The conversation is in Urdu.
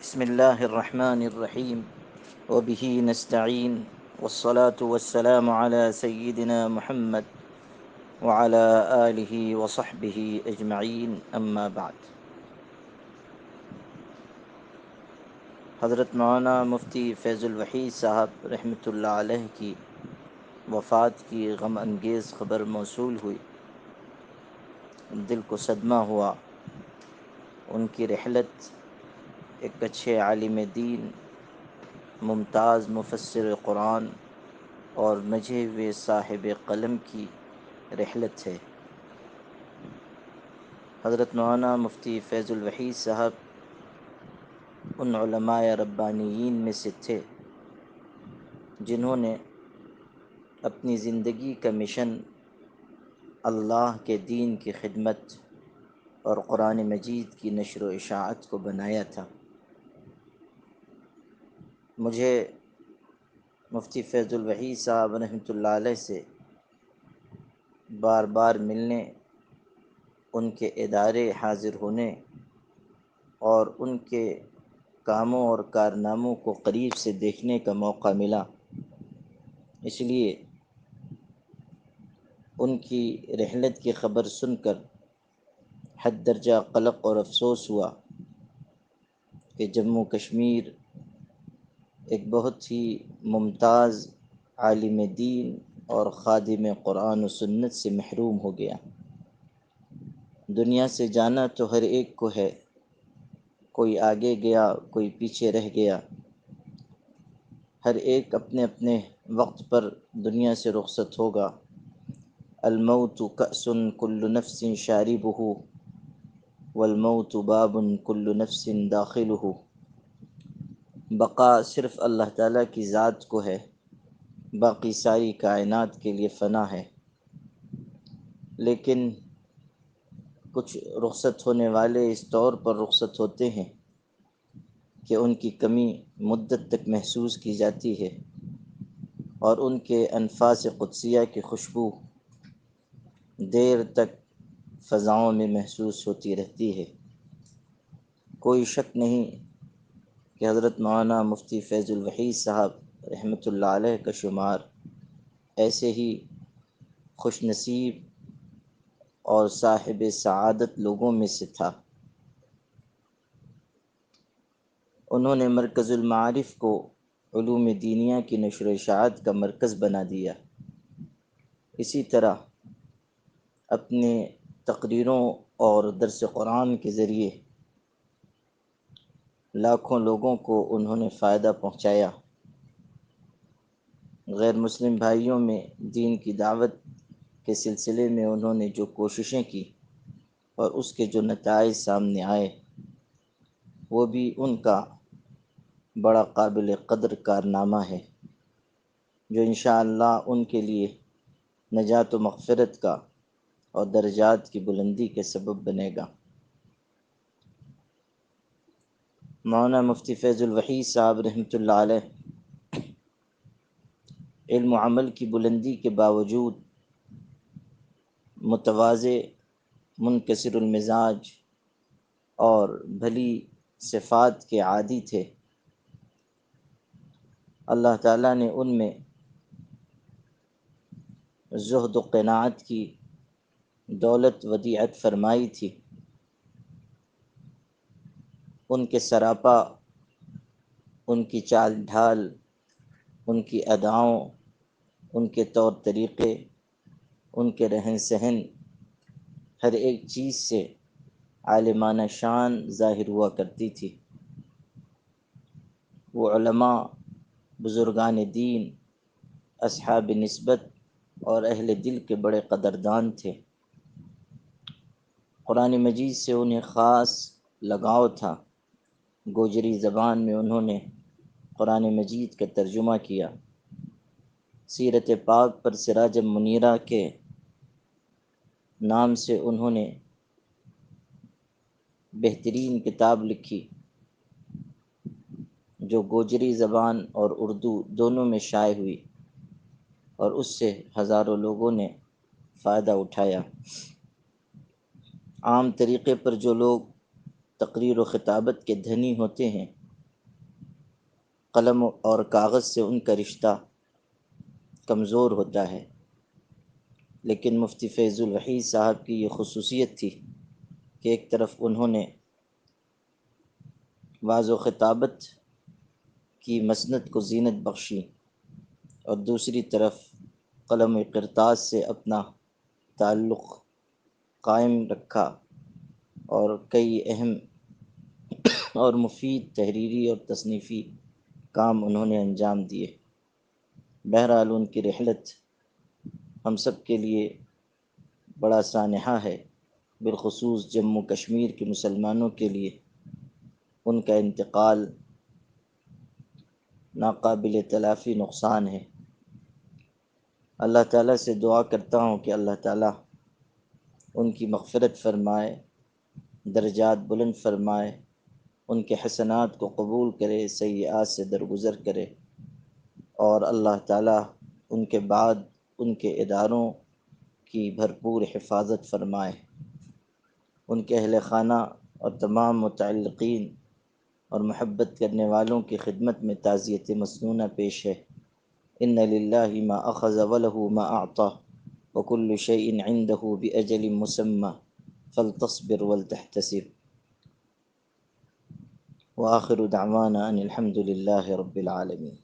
بسم الله الرحمن الرحيم وبه نستعين والصلاة والسلام على سيدنا محمد وعلى آله وصحبه أجمعين أما بعد. حضرت مولانا مفتی فیض الوحید صاحب رحمۃ اللہ علیہ کی وفات کی غم انگیز خبر موصول ہوئی. دل کو صدمہ ہوا. ان کی رحلت ایک اچھے عالم دین، ممتاز مفسر قرآن اور نجے ہوئے صاحب قلم کی رحلت ہے. حضرت مولانا مفتی فیض الوحید صاحب ان علماء ربانیین میں سے تھے جنہوں نے اپنی زندگی کا مشن اللہ کے دین کی خدمت اور قرآن مجید کی نشر و اشاعت کو بنایا تھا. مجھے مفتی فیض الوحید صاحب رحمۃ اللہ علیہ سے بار بار ملنے، ان کے ادارے حاضر ہونے اور ان کے کاموں اور کارناموں کو قریب سے دیکھنے کا موقع ملا. اس لیے ان کی رحلت کی خبر سن کر حد درجہ قلق اور افسوس ہوا کہ جموں کشمیر ایک بہت ہی ممتاز عالم دین اور خادم قرآن و سنت سے محروم ہو گیا. دنیا سے جانا تو ہر ایک کو ہے، کوئی آگے گیا، کوئی پیچھے رہ گیا. ہر ایک اپنے اپنے وقت پر دنیا سے رخصت ہوگا. الموت کأس کل نفس شاربہ والموت باب کل نفس داخلہ. بقا صرف اللہ تعالیٰ کی ذات کو ہے، باقی ساری کائنات کے لیے فنا ہے. لیکن کچھ رخصت ہونے والے اس طور پر رخصت ہوتے ہیں کہ ان کی کمی مدت تک محسوس کی جاتی ہے اور ان کے انفاس قدسیہ کی خوشبو دیر تک فضاؤں میں محسوس ہوتی رہتی ہے. کوئی شک نہیں کہ حضرت مولانا مفتی فیض الوحید صاحب رحمۃ اللہ علیہ کا شمار ایسے ہی خوش نصیب اور صاحب سعادت لوگوں میں سے تھا. انہوں نے مرکز المعارف کو علوم دینیہ کی نشر و اشاعت کا مرکز بنا دیا. اسی طرح اپنے تقریروں اور درس قرآن کے ذریعے لاکھوں لوگوں کو انہوں نے فائدہ پہنچایا. غیر مسلم بھائیوں میں دین کی دعوت کے سلسلے میں انہوں نے جو کوششیں کی اور اس کے جو نتائج سامنے آئے، وہ بھی ان کا بڑا قابل قدر کارنامہ ہے، جو انشاءاللہ ان کے لیے نجات و مغفرت کا اور درجات کی بلندی کے سبب بنے گا. مولانا مفتی فیض الوحید صاحب رحمۃ اللہ علیہ علم و عمل کی بلندی کے باوجود متواضع، منکسر المزاج اور بھلی صفات کے عادی تھے. اللہ تعالیٰ نے ان میں زہد و قناعت کی دولت ودیعت فرمائی تھی. ان کے سراپا، ان کی چال ڈھال، ان کی اداؤں، ان کے طور طریقے، ان کے رہن سہن، ہر ایک چیز سے عالمانہ شان ظاہر ہوا کرتی تھی. وہ علماء، بزرگان دین، اصحاب نسبت اور اہل دل کے بڑے قدردان تھے. قرآن مجید سے انہیں خاص لگاؤ تھا. گوجری زبان میں انہوں نے قرآن مجید کا ترجمہ کیا. سیرت پاک پر سراج منیرہ کے نام سے انہوں نے بہترین کتاب لکھی، جو گوجری زبان اور اردو دونوں میں شائع ہوئی اور اس سے ہزاروں لوگوں نے فائدہ اٹھایا. عام طریقے پر جو لوگ تقریر و خطابت کے دھنی ہوتے ہیں، قلم اور کاغذ سے ان کا رشتہ کمزور ہوتا ہے، لیکن مفتی فیض الوحید صاحب کی یہ خصوصیت تھی کہ ایک طرف انہوں نے وعظ و خطابت کی مسند کو زینت بخشی اور دوسری طرف قلم قرطاس سے اپنا تعلق قائم رکھا اور کئی اہم اور مفید تحریری اور تصنیفی کام انہوں نے انجام دیے۔ بہرحال ان کی رحلت ہم سب کے لیے بڑا سانحہ ہے، بالخصوص جموں کشمیر کے مسلمانوں کے لیے ان کا انتقال ناقابل تلافی نقصان ہے۔ اللہ تعالیٰ سے دعا کرتا ہوں کہ اللہ تعالیٰ ان کی مغفرت فرمائے، درجات بلند فرمائے، ان کے حسنات کو قبول کرے، سیئات سے درگزر کرے، اور اللہ تعالیٰ ان کے بعد ان کے اداروں کی بھرپور حفاظت فرمائے۔ ان کے اہل خانہ اور تمام متعلقین اور محبت کرنے والوں کی خدمت میں تعزیت مسنونہ پیش ہے۔ ان للہ ما اخذ وله ما اعطى وكل شيء عنده باجل مسمى فلتصبر ولتحتسب، وآخر دعوانا ان الحمد للہ رب العالمین۔